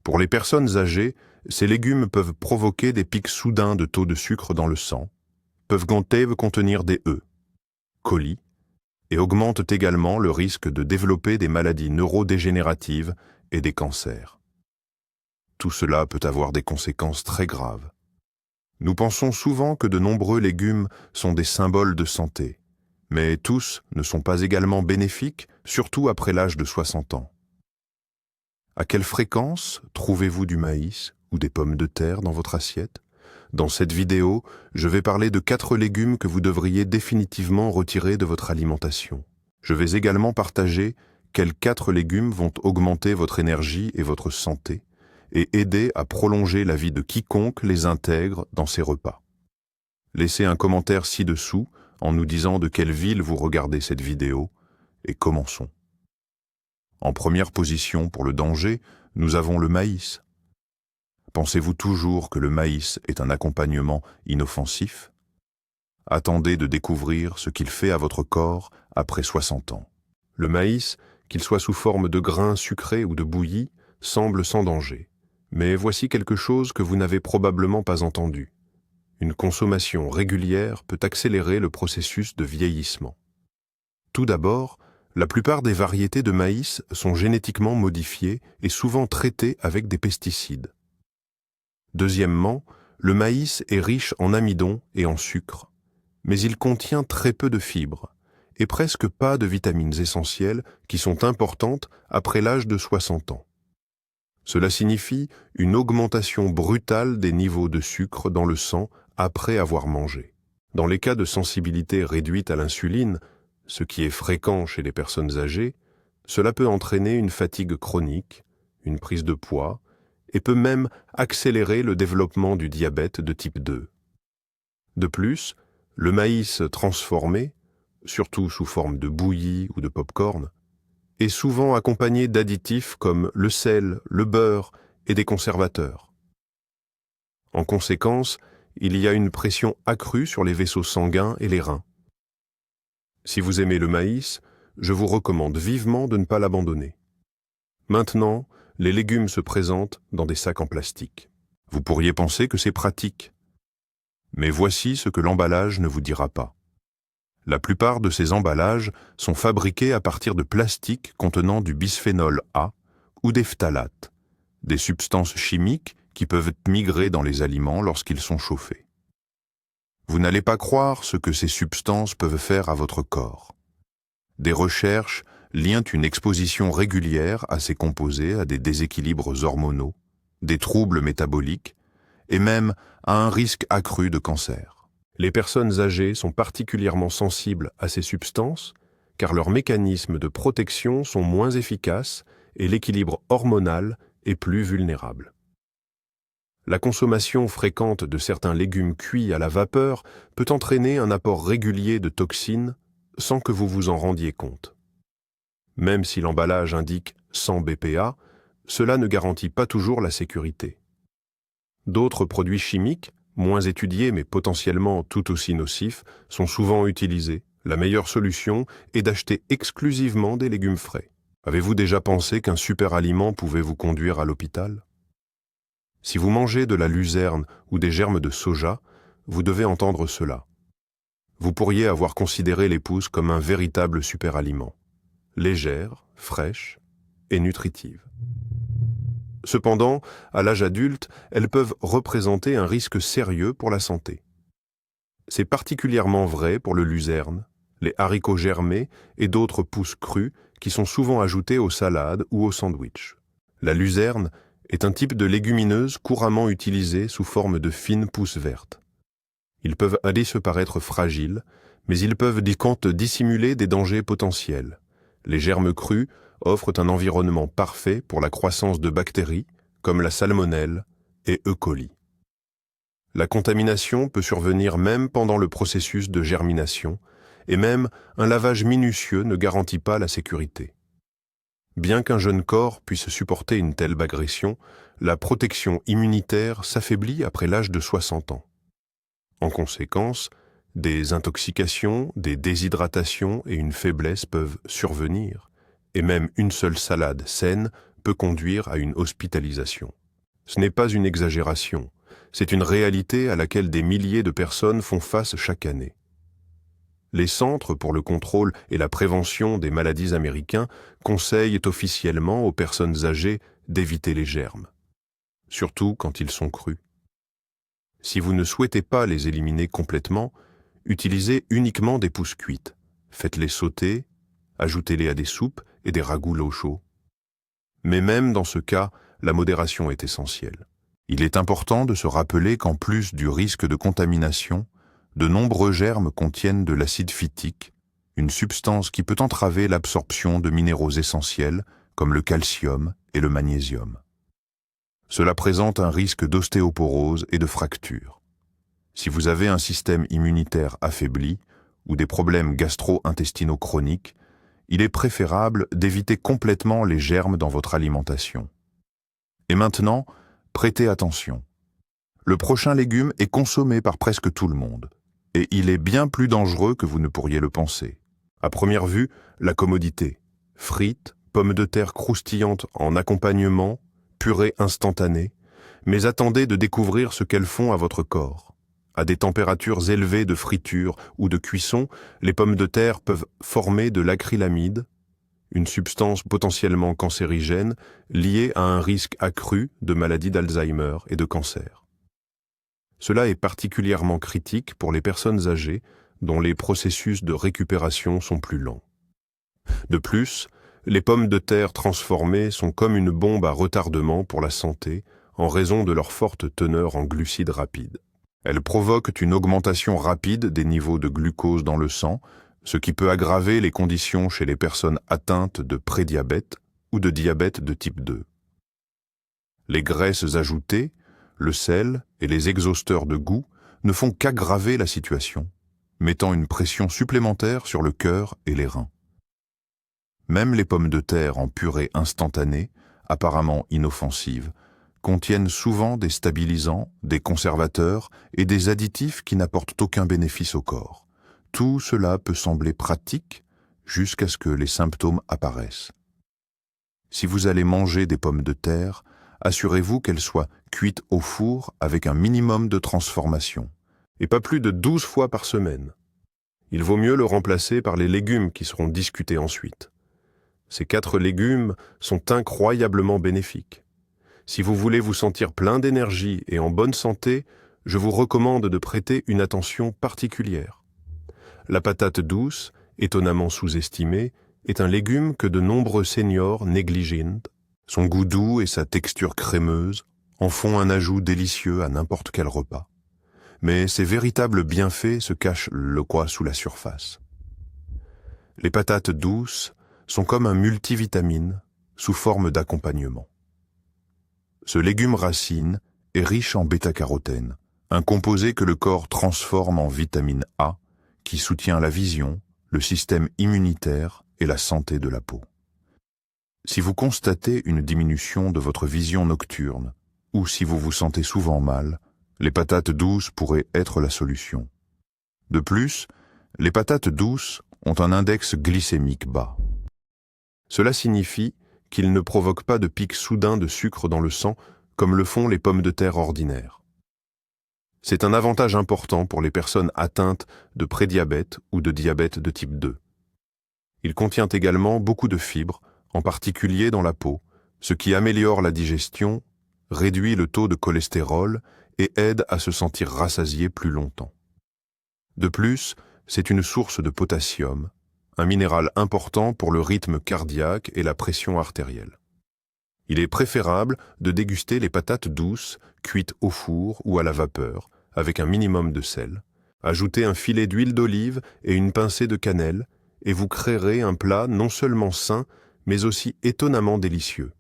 Pour les personnes âgées, ces légumes peuvent provoquer des pics soudains de taux de sucre dans le sang, peuvent contenir des E, coli, et augmentent également le risque de développer des maladies neurodégénératives et des cancers. Tout cela peut avoir des conséquences très graves. Nous pensons souvent que de nombreux légumes sont des symboles de santé, mais tous ne sont pas également bénéfiques, surtout après l'âge de 60 ans. À quelle fréquence trouvez-vous du maïs ou des pommes de terre dans votre assiette? Dans cette vidéo, je vais parler de 4 légumes que vous devriez définitivement retirer de votre alimentation. Je vais également partager quels 4 légumes vont augmenter votre énergie et votre santé et aider à prolonger la vie de quiconque les intègre dans ses repas. Laissez un commentaire ci-dessous en nous disant de quelle ville vous regardez cette vidéo et commençons. En première position pour le danger, nous avons le maïs. Pensez-vous toujours que le maïs est un accompagnement inoffensif? Attendez de découvrir ce qu'il fait à votre corps après 60 ans. Le maïs, qu'il soit sous forme de grains sucrés ou de bouillie, semble sans danger. Mais voici quelque chose que vous n'avez probablement pas entendu. Une consommation régulière peut accélérer le processus de vieillissement. Tout d'abord, la plupart des variétés de maïs sont génétiquement modifiées et souvent traitées avec des pesticides. Deuxièmement, le maïs est riche en amidon et en sucre, mais il contient très peu de fibres et presque pas de vitamines essentielles qui sont importantes après l'âge de 60 ans. Cela signifie une augmentation brutale des niveaux de sucre dans le sang après avoir mangé. Dans les cas de sensibilité réduite à l'insuline, ce qui est fréquent chez les personnes âgées, cela peut entraîner une fatigue chronique, une prise de poids, et peut même accélérer le développement du diabète de type 2. De plus, le maïs transformé, surtout sous forme de bouillie ou de pop-corn, est souvent accompagné d'additifs comme le sel, le beurre et des conservateurs. En conséquence, il y a une pression accrue sur les vaisseaux sanguins et les reins. Si vous aimez le maïs, je vous recommande vivement de ne pas l'abandonner. Maintenant, les légumes se présentent dans des sacs en plastique. Vous pourriez penser que c'est pratique. Mais voici ce que l'emballage ne vous dira pas. La plupart de ces emballages sont fabriqués à partir de plastique contenant du bisphénol A ou des phtalates, des substances chimiques qui peuvent migrer dans les aliments lorsqu'ils sont chauffés. Vous n'allez pas croire ce que ces substances peuvent faire à votre corps. Des recherches lient une exposition régulière à ces composés à des déséquilibres hormonaux, des troubles métaboliques et même à un risque accru de cancer. Les personnes âgées sont particulièrement sensibles à ces substances car leurs mécanismes de protection sont moins efficaces et l'équilibre hormonal est plus vulnérable. La consommation fréquente de certains légumes cuits à la vapeur peut entraîner un apport régulier de toxines sans que vous vous en rendiez compte. Même si l'emballage indique 100 BPA, cela ne garantit pas toujours la sécurité. D'autres produits chimiques, moins étudiés mais potentiellement tout aussi nocifs, sont souvent utilisés. La meilleure solution est d'acheter exclusivement des légumes frais. Avez-vous déjà pensé qu'un super aliment pouvait vous conduire à l'hôpital? Si vous mangez de la luzerne ou des germes de soja, vous devez entendre cela. Vous pourriez avoir considéré les pousses comme un véritable super-aliment, légère, fraîche et nutritive. Cependant, à l'âge adulte, elles peuvent représenter un risque sérieux pour la santé. C'est particulièrement vrai pour le luzerne, les haricots germés et d'autres pousses crues qui sont souvent ajoutées aux salades ou aux sandwichs. La luzerne est un type de légumineuse couramment utilisée sous forme de fines pousses vertes. Ils peuvent aller se paraître fragiles, mais ils peuvent dissimuler des dangers potentiels. Les germes crus offrent un environnement parfait pour la croissance de bactéries, comme la salmonelle et E. coli. La contamination peut survenir même pendant le processus de germination, et même un lavage minutieux ne garantit pas la sécurité. Bien qu'un jeune corps puisse supporter une telle agression, la protection immunitaire s'affaiblit après l'âge de 60 ans. En conséquence, des intoxications, des déshydratations et une faiblesse peuvent survenir, et même une seule salade saine peut conduire à une hospitalisation. Ce n'est pas une exagération, c'est une réalité à laquelle des milliers de personnes font face chaque année. Les Centres pour le contrôle et la prévention des maladies américains conseillent officiellement aux personnes âgées d'éviter les germes, surtout quand ils sont crus. Si vous ne souhaitez pas les éliminer complètement, utilisez uniquement des pousses cuites. Faites-les sauter, ajoutez-les à des soupes et des ragoûts l'eau chaude. Mais même dans ce cas, la modération est essentielle. Il est important de se rappeler qu'en plus du risque de contamination, de nombreux germes contiennent de l'acide phytique, une substance qui peut entraver l'absorption de minéraux essentiels comme le calcium et le magnésium. Cela présente un risque d'ostéoporose et de fracture. Si vous avez un système immunitaire affaibli ou des problèmes gastro-intestinaux chroniques, il est préférable d'éviter complètement les germes dans votre alimentation. Et maintenant, prêtez attention. Le prochain légume est consommé par presque tout le monde, et il est bien plus dangereux que vous ne pourriez le penser. À première vue, la commodité. Frites, pommes de terre croustillantes en accompagnement, purée instantanée, mais attendez de découvrir ce qu'elles font à votre corps. À des températures élevées de friture ou de cuisson, les pommes de terre peuvent former de l'acrylamide, une substance potentiellement cancérigène liée à un risque accru de maladie d'Alzheimer et de cancer. Cela est particulièrement critique pour les personnes âgées dont les processus de récupération sont plus lents. De plus, les pommes de terre transformées sont comme une bombe à retardement pour la santé en raison de leur forte teneur en glucides rapides. Elles provoquent une augmentation rapide des niveaux de glucose dans le sang, ce qui peut aggraver les conditions chez les personnes atteintes de prédiabète ou de diabète de type 2. Les graisses ajoutées, le sel et les exhausteurs de goût ne font qu'aggraver la situation, mettant une pression supplémentaire sur le cœur et les reins. Même les pommes de terre en purée instantanée, apparemment inoffensives, contiennent souvent des stabilisants, des conservateurs et des additifs qui n'apportent aucun bénéfice au corps. Tout cela peut sembler pratique jusqu'à ce que les symptômes apparaissent. Si vous allez manger des pommes de terre, assurez-vous qu'elles soient cuites au four avec un minimum de transformation, et pas plus de 12 fois par semaine. Il vaut mieux le remplacer par les légumes qui seront discutés ensuite. Ces 4 légumes sont incroyablement bénéfiques. Si vous voulez vous sentir plein d'énergie et en bonne santé, je vous recommande de prêter une attention particulière. La patate douce, étonnamment sous-estimée, est un légume que de nombreux seniors négligent. Son goût doux et sa texture crémeuse en font un ajout délicieux à n'importe quel repas. Mais ses véritables bienfaits se cachent sous la surface. Les patates douces sont comme un multivitamine sous forme d'accompagnement. Ce légume racine est riche en bêta-carotène, un composé que le corps transforme en vitamine A, qui soutient la vision, le système immunitaire et la santé de la peau. Si vous constatez une diminution de votre vision nocturne, ou si vous vous sentez souvent mal, les patates douces pourraient être la solution. De plus, les patates douces ont un index glycémique bas. Cela signifie qu'ils ne provoquent pas de pic soudain de sucre dans le sang comme le font les pommes de terre ordinaires. C'est un avantage important pour les personnes atteintes de prédiabète ou de diabète de type 2. Il contient également beaucoup de fibres, en particulier dans la peau, ce qui améliore la digestion, réduit le taux de cholestérol et aide à se sentir rassasié plus longtemps. De plus, c'est une source de potassium, un minéral important pour le rythme cardiaque et la pression artérielle. Il est préférable de déguster les patates douces cuites au four ou à la vapeur, avec un minimum de sel. Ajoutez un filet d'huile d'olive et une pincée de cannelle, et vous créerez un plat non seulement sain, mais aussi étonnamment délicieux.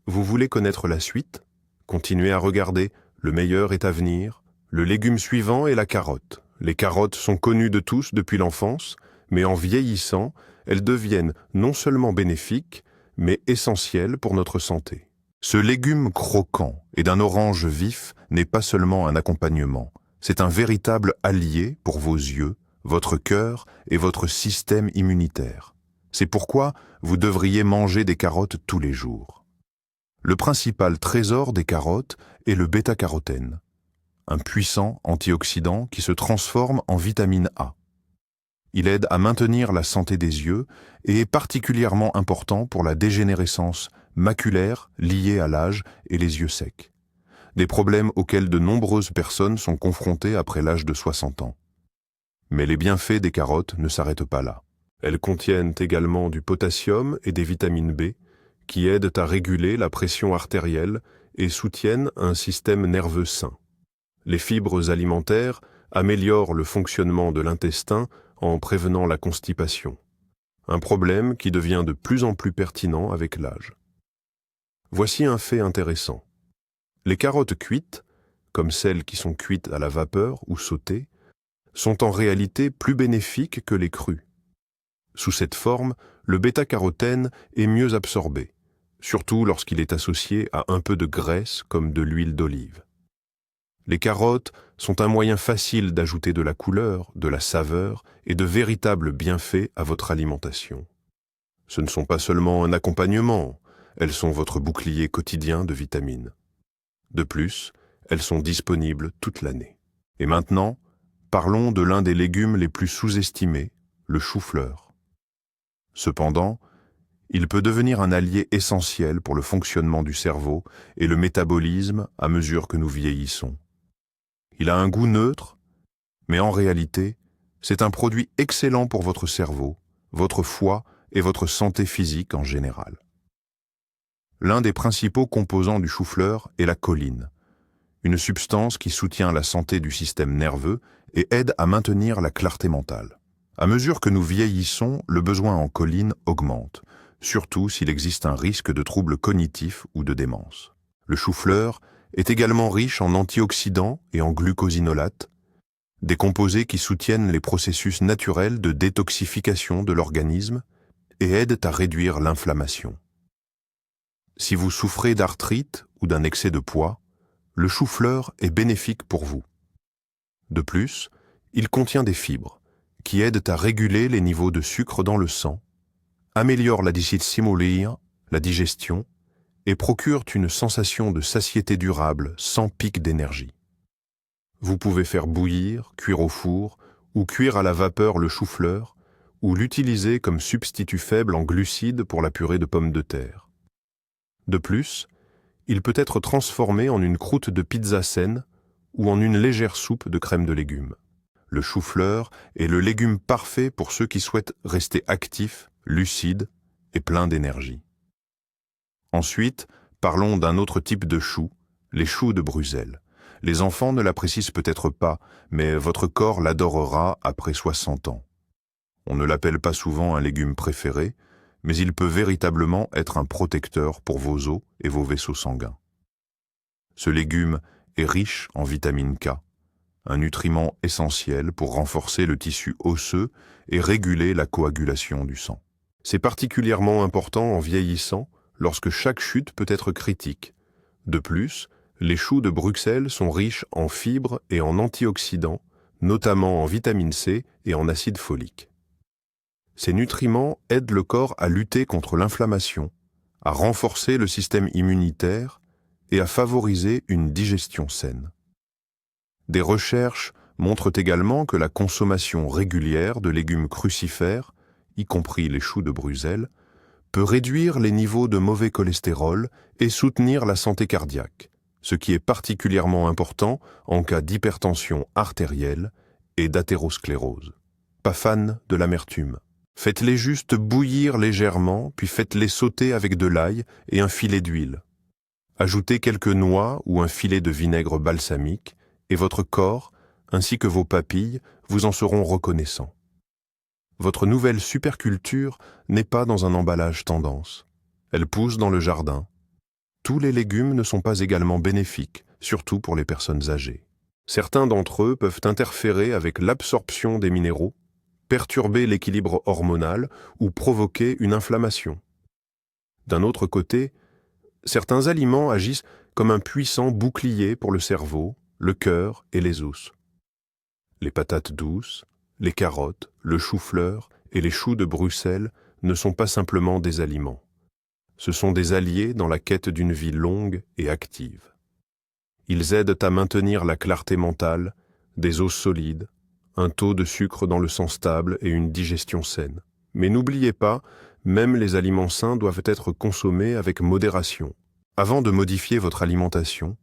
Vous voulez connaître la suite? Continuez à regarder, le meilleur est à venir. Le légume suivant est la carotte. Les carottes sont connues de tous depuis l'enfance, mais en vieillissant, elles deviennent non seulement bénéfiques, mais essentielles pour notre santé. Ce légume croquant et d'un orange vif n'est pas seulement un accompagnement, c'est un véritable allié pour vos yeux, votre cœur et votre système immunitaire. C'est pourquoi vous devriez manger des carottes tous les jours. Le principal trésor des carottes est le bêta-carotène, un puissant antioxydant qui se transforme en vitamine A. Il aide à maintenir la santé des yeux et est particulièrement important pour la dégénérescence maculaire liée à l'âge et les yeux secs, des problèmes auxquels de nombreuses personnes sont confrontées après l'âge de 60 ans. Mais les bienfaits des carottes ne s'arrêtent pas là. Elles contiennent également du potassium et des vitamines B qui aident à réguler la pression artérielle et soutiennent un système nerveux sain. Les fibres alimentaires améliorent le fonctionnement de l'intestin en prévenant la constipation, un problème qui devient de plus en plus pertinent avec l'âge. Voici un fait intéressant. Les carottes cuites, comme celles qui sont cuites à la vapeur ou sautées, sont en réalité plus bénéfiques que les crues. Sous cette forme, le bêta-carotène est mieux absorbé, surtout lorsqu'il est associé à un peu de graisse comme de l'huile d'olive. Les carottes sont un moyen facile d'ajouter de la couleur, de la saveur et de véritables bienfaits à votre alimentation. Ce ne sont pas seulement un accompagnement, elles sont votre bouclier quotidien de vitamines. De plus, elles sont disponibles toute l'année. Et maintenant, parlons de l'un des légumes les plus sous-estimés, le chou-fleur. Cependant, il peut devenir un allié essentiel pour le fonctionnement du cerveau et le métabolisme à mesure que nous vieillissons. Il a un goût neutre, mais en réalité, c'est un produit excellent pour votre cerveau, votre foie et votre santé physique en général. L'un des principaux composants du chou-fleur est la choline, une substance qui soutient la santé du système nerveux et aide à maintenir la clarté mentale. À mesure que nous vieillissons, le besoin en choline augmente, surtout s'il existe un risque de troubles cognitifs ou de démence. Le chou-fleur est également riche en antioxydants et en glucosinolates, des composés qui soutiennent les processus naturels de détoxification de l'organisme et aident à réduire l'inflammation. Si vous souffrez d'arthrite ou d'un excès de poids, le chou-fleur est bénéfique pour vous. De plus, il contient des fibres qui aident à réguler les niveaux de sucre dans le sang, améliorent la dissimulation, la digestion, et procurent une sensation de satiété durable sans pic d'énergie. Vous pouvez faire bouillir, cuire au four ou cuire à la vapeur le chou-fleur ou l'utiliser comme substitut faible en glucides pour la purée de pommes de terre. De plus, il peut être transformé en une croûte de pizza saine ou en une légère soupe de crème de légumes. Le chou-fleur est le légume parfait pour ceux qui souhaitent rester actifs, lucides et pleins d'énergie. Ensuite, parlons d'un autre type de chou, les choux de Bruxelles. Les enfants ne l'apprécient peut-être pas, mais votre corps l'adorera après 60 ans. On ne l'appelle pas souvent un légume préféré, mais il peut véritablement être un protecteur pour vos os et vos vaisseaux sanguins. Ce légume est riche en vitamine K, un nutriment essentiel pour renforcer le tissu osseux et réguler la coagulation du sang. C'est particulièrement important en vieillissant, lorsque chaque chute peut être critique. De plus, les choux de Bruxelles sont riches en fibres et en antioxydants, notamment en vitamine C et en acide folique. Ces nutriments aident le corps à lutter contre l'inflammation, à renforcer le système immunitaire et à favoriser une digestion saine. Des recherches montrent également que la consommation régulière de légumes crucifères, y compris les choux de Bruxelles, peut réduire les niveaux de mauvais cholestérol et soutenir la santé cardiaque, ce qui est particulièrement important en cas d'hypertension artérielle et d'athérosclérose. Pas fan de l'amertume. Faites-les juste bouillir légèrement, puis faites-les sauter avec de l'ail et un filet d'huile. Ajoutez quelques noix ou un filet de vinaigre balsamique et votre corps, ainsi que vos papilles, vous en seront reconnaissants. Votre nouvelle superculture n'est pas dans un emballage tendance. Elle pousse dans le jardin. Tous les légumes ne sont pas également bénéfiques, surtout pour les personnes âgées. Certains d'entre eux peuvent interférer avec l'absorption des minéraux, perturber l'équilibre hormonal ou provoquer une inflammation. D'un autre côté, certains aliments agissent comme un puissant bouclier pour le cerveau, le cœur et les os. Les patates douces, les carottes, le chou-fleur et les choux de Bruxelles ne sont pas simplement des aliments. Ce sont des alliés dans la quête d'une vie longue et active. Ils aident à maintenir la clarté mentale, des os solides, un taux de sucre dans le sang stable et une digestion saine. Mais n'oubliez pas, même les aliments sains doivent être consommés avec modération. Avant de modifier votre alimentation,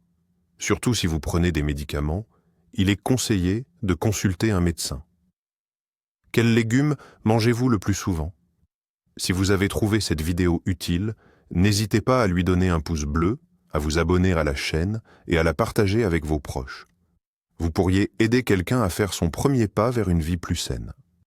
surtout si vous prenez des médicaments, il est conseillé de consulter un médecin. Quels légumes mangez-vous le plus souvent? Si vous avez trouvé cette vidéo utile, n'hésitez pas à lui donner un pouce bleu, à vous abonner à la chaîne et à la partager avec vos proches. Vous pourriez aider quelqu'un à faire son premier pas vers une vie plus saine.